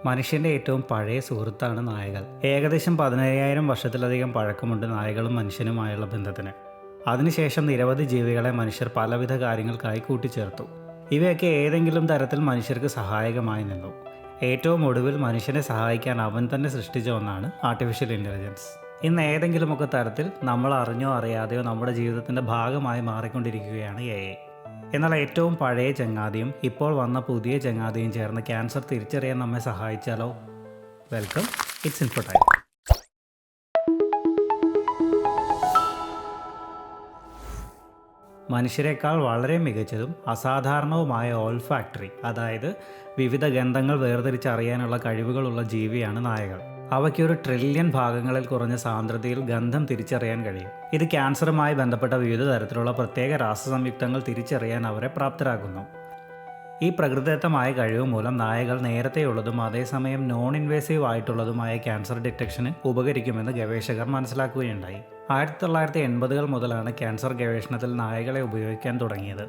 മനുഷ്യൻ്റെ ഏറ്റവും പഴയ സുഹൃത്താണ് നായകൾ. ഏകദേശം 15,000 വർഷത്തിലധികം പഴക്കമുണ്ട് നായകളും മനുഷ്യനുമായുള്ള ബന്ധത്തിന്. അതിനുശേഷം നിരവധി ജീവികളെ മനുഷ്യർ പലവിധ കാര്യങ്ങൾക്കായി കൂട്ടിച്ചേർത്തു. ഇവയൊക്കെ ഏതെങ്കിലും തരത്തിൽ മനുഷ്യർക്ക് സഹായകമായി നിന്നു. ഏറ്റവും ഒടുവിൽ മനുഷ്യനെ സഹായിക്കാൻ അവൻ തന്നെ സൃഷ്ടിച്ച ഒന്നാണ് ആർട്ടിഫിഷ്യൽ ഇൻ്റലിജൻസ്. ഇന്ന് ഏതെങ്കിലുമൊക്കെ തരത്തിൽ നമ്മൾ അറിഞ്ഞോ അറിയാതെയോ നമ്മുടെ ജീവിതത്തിൻ്റെ ഭാഗമായി മാറിക്കൊണ്ടിരിക്കുകയാണ് AI. എന്നാൽ ഏറ്റവും പഴയ ചങ്ങാതിയും ഇപ്പോൾ വന്ന പുതിയ ചങ്ങാതിയും ചേർന്ന് ക്യാൻസർ തിരിച്ചറിയാൻ നമ്മെ സഹായിച്ചാലോ? Welcome, it's ഇൻഫോടൈം. മനുഷ്യരെക്കാൾ വളരെ മികച്ചതും അസാധാരണവുമായ ഓൾഫാക്ടറി, അതായത് വിവിധ ഗന്ധങ്ങൾ വേർതിരിച്ചറിയാനുള്ള കഴിവുകളുള്ള ജീവിയാണ് നായകൾ. അവയ്ക്കൊരു ട്രില്യൺ ഭാഗങ്ങളിൽ കുറഞ്ഞ സാന്ദ്രതയിൽ ഗന്ധം തിരിച്ചറിയാൻ കഴിയും. ഇത് ക്യാൻസറുമായി ബന്ധപ്പെട്ട വിവിധ തരത്തിലുള്ള പ്രത്യേക രാസസംയുക്തങ്ങൾ തിരിച്ചറിയാൻ അവരെ പ്രാപ്തരാക്കുന്നു. ഈ പ്രകൃതിദത്തമായ കഴിവ് മൂലം നായകൾ നേരത്തെയുള്ളതും അതേസമയം നോൺ ഇൻവേസീവ് ആയിട്ടുള്ളതുമായ ക്യാൻസർ ഡിറ്റക്ഷന് ഉപകരിക്കുമെന്ന് ഗവേഷകർ മനസ്സിലാക്കുകയുണ്ടായി. 1980-കൾ മുതലാണ് ക്യാൻസർ ഗവേഷണത്തിൽ നായകളെ ഉപയോഗിക്കാൻ തുടങ്ങിയത്.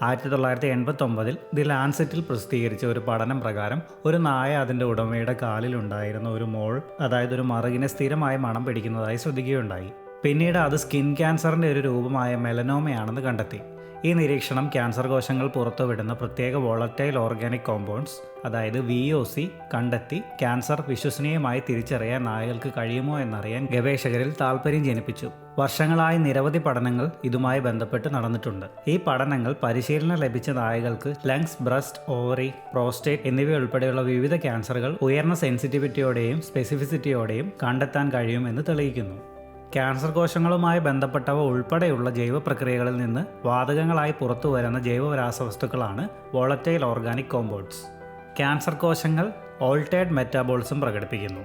1989-ൽ ദി ലാൻസെറ്റിൽ പ്രസിദ്ധീകരിച്ച ഒരു പഠനം പ്രകാരം ഒരു നായ അതിൻ്റെ ഉടമയുടെ കാലിലുണ്ടായിരുന്ന ഒരു മോൾ, അതായത് ഒരു മറുകിനെ സ്ഥിരമായി മണം പിടിക്കുന്നതായി ശ്രദ്ധിക്കുകയുണ്ടായി. പിന്നീട് അത് സ്കിൻ ക്യാൻസറിൻ്റെ ഒരു രൂപമായ മെലനോമയാണെന്ന് കണ്ടെത്തി. ഈ നിരീക്ഷണം ക്യാൻസർ കോശങ്ങൾ പുറത്തുവിടുന്ന പ്രത്യേക വോളറ്റൈൽ ഓർഗാനിക് കോമ്പൗണ്ട്സ്, അതായത് VOC, കണ്ടെത്തി ക്യാൻസർ വിശ്വസനീയമായി തിരിച്ചറിയാൻ നായകൾക്ക് കഴിയുമോ എന്നറിയാൻ ഗവേഷകരിൽ താൽപ്പര്യം ജനിപ്പിച്ചു. വർഷങ്ങളായി നിരവധി പഠനങ്ങൾ ഇതുമായി ബന്ധപ്പെട്ട് നടന്നിട്ടുണ്ട്. ഈ പഠനങ്ങൾ പരിശീലനം ലഭിച്ച നായകൾക്ക് ലങ്സ്, ബ്രസ്റ്റ്, ഓവറി, പ്രോസ്റ്റേറ്റ് എന്നിവയുൾപ്പെടെയുള്ള വിവിധ ക്യാൻസറുകൾ ഉയർന്ന സെൻസിറ്റിവിറ്റിയോടെയും സ്പെസിഫിസിറ്റിയോടെയും കണ്ടെത്താൻ കഴിയുമെന്ന് തെളിയിക്കുന്നു. ക്യാൻസർ കോശങ്ങളുമായി ബന്ധപ്പെട്ടവ ഉൾപ്പെടെയുള്ള ജൈവ പ്രക്രിയകളിൽ നിന്ന് വാതകങ്ങളായി പുറത്തു വരുന്ന ജൈവ രാസവസ്തുക്കളാണ് വോളറ്റൈൽ ഓർഗാനിക് കോമ്പൗണ്ട്സ്. ക്യാൻസർ കോശങ്ങൾ ഓൾട്ടേർഡ് മെറ്റാബോളിസം പ്രകടിപ്പിക്കുന്നു.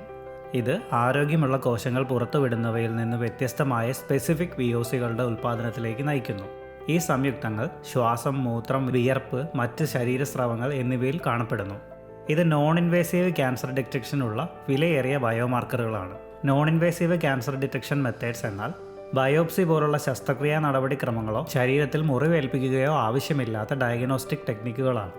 ഇത് ആരോഗ്യമുള്ള കോശങ്ങൾ പുറത്തുവിടുന്നവയിൽ നിന്ന് വ്യത്യസ്തമായ സ്പെസിഫിക് VOCകളുടെ ഉൽപ്പാദനത്തിലേക്ക് നയിക്കുന്നു. ഈ സംയുക്തങ്ങൾ ശ്വാസം, മൂത്രം, വിയർപ്പ്, മറ്റ് ശരീരസ്രവങ്ങൾ എന്നിവയിൽ കാണപ്പെടുന്നു. ഇത് നോൺ ഇൻവേസീവ് ക്യാൻസർ ഡിറ്റക്ഷനുള്ള വിലയേറിയ ബയോമാർക്കറുകളാണ്. Non invasive cancer detection methods എന്നാൽ ബയോപ്സി പോലുള്ള ശസ്ത്രക്രിയാ നടപടിക്രമങ്ങളോ ശരീരത്തിൽ മുറിവേൽപ്പിക്കുകയോ ആവശ്യമില്ലാത്ത ഡയഗ്നോസ്റ്റിക് ടെക്നിക്കുകളാണ്.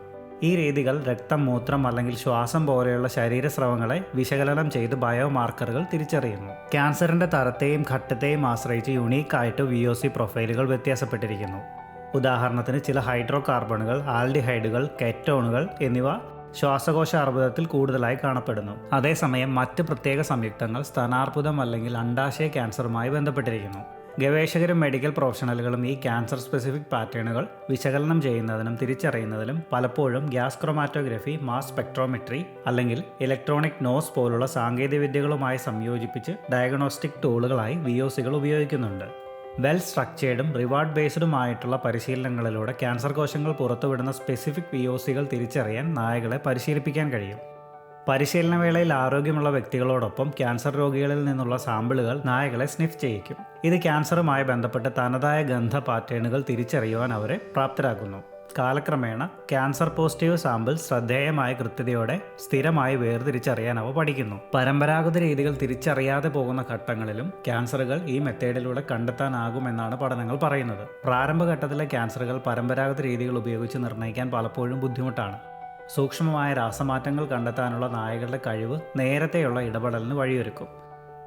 ഈ രീതികൾ രക്തം, മൂത്രം അല്ലെങ്കിൽ ശ്വാസം പോലെയുള്ള ശരീരസ്രവങ്ങളെ വിശകലനം ചെയ്ത് ബയോമാർക്കറുകൾ തിരിച്ചറിയുന്നു. ക്യാൻസറിൻ്റെ തരത്തെയും ഘട്ടത്തെയും ആശ്രയിച്ച് യുണീക്കായിട്ട് VOC പ്രൊഫൈലുകൾ വ്യത്യാസപ്പെട്ടിരിക്കുന്നു. ഉദാഹരണത്തിന് ചില ഹൈഡ്രോ കാർബണുകൾ, ആൽഡിഹൈഡുകൾ, കെറ്റോണുകൾ എന്നിവ ശ്വാസകോശ അർബുദത്തിൽ കൂടുതലായി കാണപ്പെടുന്നു. അതേസമയം മറ്റ് പ്രത്യേക സംയുക്തങ്ങൾ സ്തനാർബുദം അല്ലെങ്കിൽ അണ്ഡാശയ ക്യാൻസറുമായി ബന്ധപ്പെട്ടിരിക്കുന്നു. ഗവേഷകരും മെഡിക്കൽ പ്രൊഫഷണലുകളും ഈ ക്യാൻസർ സ്പെസിഫിക് പാറ്റേണുകൾ വിശകലനം ചെയ്യുന്നതിനും തിരിച്ചറിയുന്നതിനും പലപ്പോഴും ഗ്യാസ് ക്രോമാറ്റോഗ്രഫി, മാസ് സ്പെക്ട്രോമെട്രി അല്ലെങ്കിൽ ഇലക്ട്രോണിക് നോസ് പോലുള്ള സാങ്കേതികവിദ്യകളുമായി സംയോജിപ്പിച്ച് ഡയഗ്നോസ്റ്റിക് ടൂളുകളായി VOCകൾ ഉപയോഗിക്കുന്നുണ്ട്. വെൽ സ്ട്രക്ചേർഡും റിവാർഡ് ബേസ്ഡുമായിട്ടുള്ള പരിശീലനങ്ങളിലൂടെ ക്യാൻസർ കോശങ്ങൾ പുറത്തുവിടുന്ന സ്പെസിഫിക് VOCകൾ തിരിച്ചറിയാൻ നായകളെ പരിശീലിപ്പിക്കാൻ കഴിയും. പരിശീലനവേളയിൽ ആരോഗ്യമുള്ള വ്യക്തികളോടൊപ്പം ക്യാൻസർ രോഗികളിൽ നിന്നുള്ള സാമ്പിളുകൾ നായകളെ സ്നിഫ് ചെയ്യിക്കും. ഇത് ക്യാൻസറുമായി ബന്ധപ്പെട്ട തനതായ ഗന്ധ പാറ്റേണുകൾ തിരിച്ചറിയുവാൻ അവരെ പ്രാപ്തരാക്കുന്നു. കാലക്രമേണ ക്യാൻസർ പോസിറ്റീവ് സാമ്പിൾ ശ്രദ്ധേയമായ കൃത്യതയോടെ സ്ഥിരമായി വേർതിരിച്ചറിയാൻ അവ പഠിക്കുന്നു. പരമ്പരാഗത രീതികൾ തിരിച്ചറിയാതെ പോകുന്ന ഘട്ടങ്ങളിലും ക്യാൻസറുകൾ ഈ മെത്തേഡിലൂടെ കണ്ടെത്താനാകുമെന്നാണ് പഠനങ്ങൾ പറയുന്നത്. പ്രാരംഭഘട്ടത്തിലെ ക്യാൻസറുകൾ പരമ്പരാഗത രീതികൾ ഉപയോഗിച്ച് നിർണ്ണയിക്കാൻ പലപ്പോഴും ബുദ്ധിമുട്ടാണ്. സൂക്ഷ്മമായ രാസമാറ്റങ്ങൾ കണ്ടെത്താനുള്ള നായകളുടെ കഴിവ് നേരത്തെയുള്ള ഇടപെടലിന് വഴിയൊരുക്കും.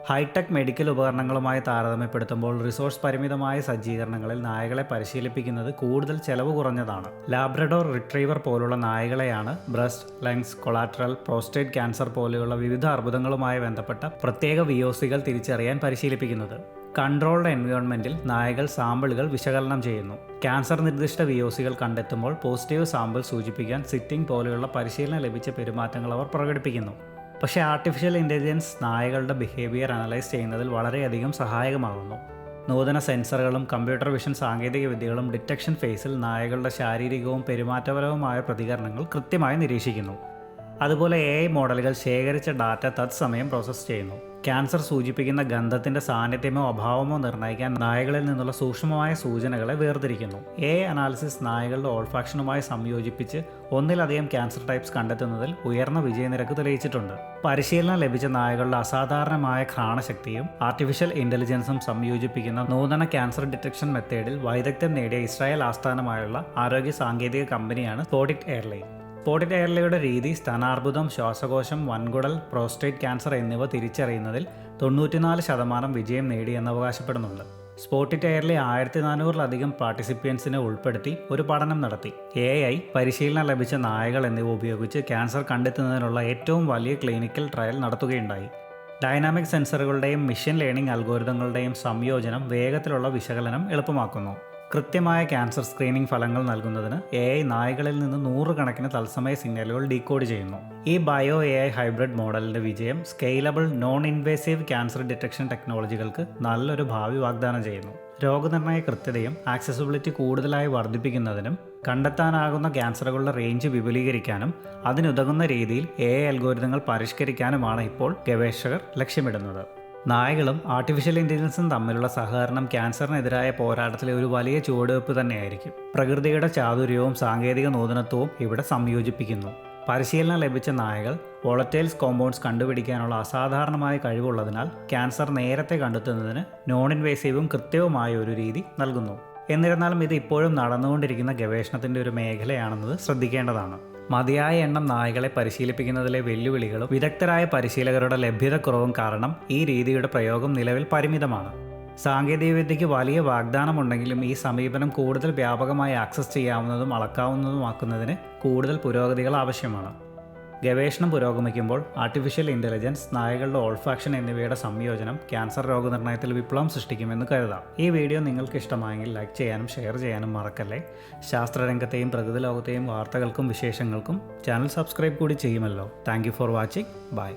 ഹൈടെക് മെഡിക്കൽ ഉപകരണങ്ങളുമായി താരതമ്യപ്പെടുത്തുമ്പോൾ റിസോഴ്സ് പരിമിതമായ സജ്ജീകരണങ്ങളിൽ നായകളെ പരിശീലിപ്പിക്കുന്നത് കൂടുതൽ ചെലവ് കുറഞ്ഞതാണ്. ലാബ്രഡോർ റിട്രീവർ പോലുള്ള നായകളെയാണ് breast, lungs, collateral, prostate cancer പോലെയുള്ള വിവിധ അർബുദങ്ങളുമായി ബന്ധപ്പെട്ട പ്രത്യേക VOCകൾ തിരിച്ചറിയാൻ പരിശീലിപ്പിക്കുന്നത്. കൺട്രോൾഡ് എൻവയോൺമെൻറ്റിൽ നായകൾ സാമ്പിളുകൾ വിശകലനം ചെയ്യുന്നു. ക്യാൻസർ നിർദ്ദിഷ്ട VOCകൾ കണ്ടെത്തുമ്പോൾ പോസിറ്റീവ് സാമ്പിൾ സൂചിപ്പിക്കാൻ സിറ്റിംഗ് പോലെയുള്ള പരിശീലനം ലഭിച്ച പെരുമാറ്റങ്ങൾ അവർ പ്രകടിപ്പിക്കുന്നു. പക്ഷേ ആർട്ടിഫിഷ്യൽ ഇൻ്റലിജൻസ് നായകളുടെ ബിഹേവിയർ അനലൈസ് ചെയ്യുന്നതിൽ വളരെയധികം സഹായകമാകുന്നു. നൂതന സെൻസറുകളും കമ്പ്യൂട്ടർ വിഷൻ സാങ്കേതികവിദ്യകളും ഡിറ്റക്ഷൻ ഫേസിൽ നായകളുടെ ശാരീരികവും പെരുമാറ്റപരവുമായ പ്രതികരണങ്ങൾ കൃത്യമായി നിരീക്ഷിക്കുന്നു. അതുപോലെ AI മോഡലുകൾ ശേഖരിച്ച ഡാറ്റ തത്സമയം പ്രോസസ്സ് ചെയ്യുന്നു. ക്യാൻസർ സൂചിപ്പിക്കുന്ന ഗന്ധത്തിൻ്റെ സാന്നിധ്യമോ അഭാവമോ നിർണ്ണയിക്കാൻ നായകളിൽ നിന്നുള്ള സൂക്ഷ്മമായ സൂചനകളെ വേർതിരിക്കുന്നു. AI അനാലിസിസ് നായകളുടെ ഓൾഫാക്ഷനുമായി സംയോജിപ്പിച്ച് ഒന്നിലധികം ക്യാൻസർ ടൈപ്സ് കണ്ടെത്തുന്നതിൽ ഉയർന്ന വിജയനിരക്ക് തെളിയിച്ചിട്ടുണ്ട്. പരിശീലനം ലഭിച്ച നായകളുടെ അസാധാരണമായ ഘ്രാണശക്തിയും ആർട്ടിഫിഷ്യൽ ഇൻ്റലിജൻസും സംയോജിപ്പിക്കുന്ന നൂതന ക്യാൻസർ ഡിറ്റക്ഷൻ മെത്തേഡിൽ വൈദഗ്ധ്യം നേടിയ ഇസ്രായേൽ ആസ്ഥാനമായുള്ള ആരോഗ്യ സാങ്കേതിക കമ്പനിയാണ് തോഡിറ്റ് എയർലൈൻ. സ്പോട്ടിഡ് എയർലിയുടെ രീതി സ്ഥാനാർബുദം, ശ്വാസകോശം, വൻകുടൽ, പ്രോസ്റ്റേറ്റ് ക്യാൻസർ എന്നിവ തിരിച്ചറിയുന്നതിൽ 94% വിജയം നേടിയെന്ന് അവകാശപ്പെടുന്നുണ്ട്. സ്പോട്ടിഡ് എയർലി 1400-ലധികം പാർട്ടിസിപ്പൻസിനെ ഉൾപ്പെടുത്തി ഒരു പഠനം നടത്തി. AI, പരിശീലനം ലഭിച്ച നായകൾ എന്നിവ ഉപയോഗിച്ച് ക്യാൻസർ കണ്ടെത്തുന്നതിനുള്ള ഏറ്റവും വലിയ ക്ലിനിക്കൽ ട്രയൽ നടത്തുകയുണ്ടായി. ഡൈനാമിക് സെൻസറുകളുടെയും മെഷീൻ ലേണിംഗ് അൽഗോരിതങ്ങളുടെയും സംയോജനം വേഗത്തിലുള്ള വിശകലനം എളുപ്പമാക്കുന്നു. കൃത്യമായ ക്യാൻസർ സ്ക്രീനിംഗ് ഫലങ്ങൾ നൽകുന്നതിന് AI നായകളിൽ നിന്ന് 100 കണക്കിന് തത്സമയ സിഗ്നലുകൾ ഡീകോഡ് ചെയ്യുന്നു. ഈ ബയോ AI ഹൈബ്രിഡ് മോഡലിൻ്റെ വിജയം scalable non invasive cancer detection ടെക്നോളജികൾക്ക് നല്ലൊരു ഭാവി വാഗ്ദാനം ചെയ്യുന്നു. രോഗനിർണയ കൃത്യതയും ആക്സസിബിലിറ്റി കൂടുതലായി വർദ്ധിപ്പിക്കുന്നതിനും കണ്ടെത്താനാകുന്ന ക്യാൻസറുകളുടെ റേഞ്ച് വിപുലീകരിക്കാനും അതിനുതകുന്ന രീതിയിൽ AI അൽഗോരിതങ്ങൾ പരിഷ്കരിക്കാനുമാണ് ഇപ്പോൾ ഗവേഷകർ ലക്ഷ്യമിടുന്നത്. നായകളും ആർട്ടിഫിഷ്യൽ ഇൻ്റലിജൻസും തമ്മിലുള്ള സഹകരണം ക്യാൻസറിനെതിരായ പോരാട്ടത്തിലെ ഒരു വലിയ ചുവടുവയ്പ് തന്നെയായിരിക്കും. പ്രകൃതിയുടെ ചാതുര്യവും സാങ്കേതിക നൂതനത്വവും ഇവിടെ സംയോജിപ്പിക്കുന്നു. പരിശീലനം ലഭിച്ച നായകൾ വോളറ്റൈൽസ് കോമ്പൗണ്ട്സ് കണ്ടുപിടിക്കാനുള്ള അസാധാരണമായ കഴിവുള്ളതിനാൽ ക്യാൻസർ നേരത്തെ കണ്ടെത്തുന്നതിന് നോൺ ഇൻവേസീവും കൃത്യവുമായ ഒരു രീതി നൽകുന്നു. എന്നിരുന്നാലും ഇത് ഇപ്പോഴും നടന്നുകൊണ്ടിരിക്കുന്ന ഗവേഷണത്തിൻ്റെ ഒരു മേഖലയാണെന്നത് ശ്രദ്ധിക്കേണ്ടതാണ്. മതിയായ എണ്ണം നായകളെ പരിശീലിപ്പിക്കുന്നതിലെ വെല്ലുവിളികളും വിദഗ്ധരായ പരിശീലകരുടെ ലഭ്യതക്കുറവും കാരണം ഈ രീതിയുടെ പ്രയോഗം നിലവിൽ പരിമിതമാണ്. സാങ്കേതികവിദ്യയ്ക്ക് വലിയ വാഗ്ദാനമുണ്ടെങ്കിലും ഈ സമീപനം കൂടുതൽ വ്യാപകമായി ആക്സസ് ചെയ്യാവുന്നതും അളക്കാവുന്നതുമാക്കുന്നതിന് കൂടുതൽ പുരോഗതികൾ ആവശ്യമാണ്. ഗവേഷണം പുരോഗമിക്കുമ്പോൾ ആർട്ടിഫിഷ്യൽ ഇൻ്റലിജൻസ്, നായകളുടെ ഓൾഫാക്ഷൻ എന്നിവയുടെ സംയോജനം ക്യാൻസർ രോഗനിർണയത്തിൽ വിപ്ലവം സൃഷ്ടിക്കുമെന്ന് കരുതാം. ഈ വീഡിയോ നിങ്ങൾക്ക് ഇഷ്ടമായെങ്കിൽ ലൈക്ക് ചെയ്യാനും ഷെയർ ചെയ്യാനും മറക്കല്ലേ. ശാസ്ത്രരംഗത്തെയും പ്രകൃതി ലോകത്തെയും വാർത്തകൾക്കും വിശേഷങ്ങൾക്കും ചാനൽ സബ്സ്ക്രൈബ് കൂടി ചെയ്യുമല്ലോ. Thank you for watching. By.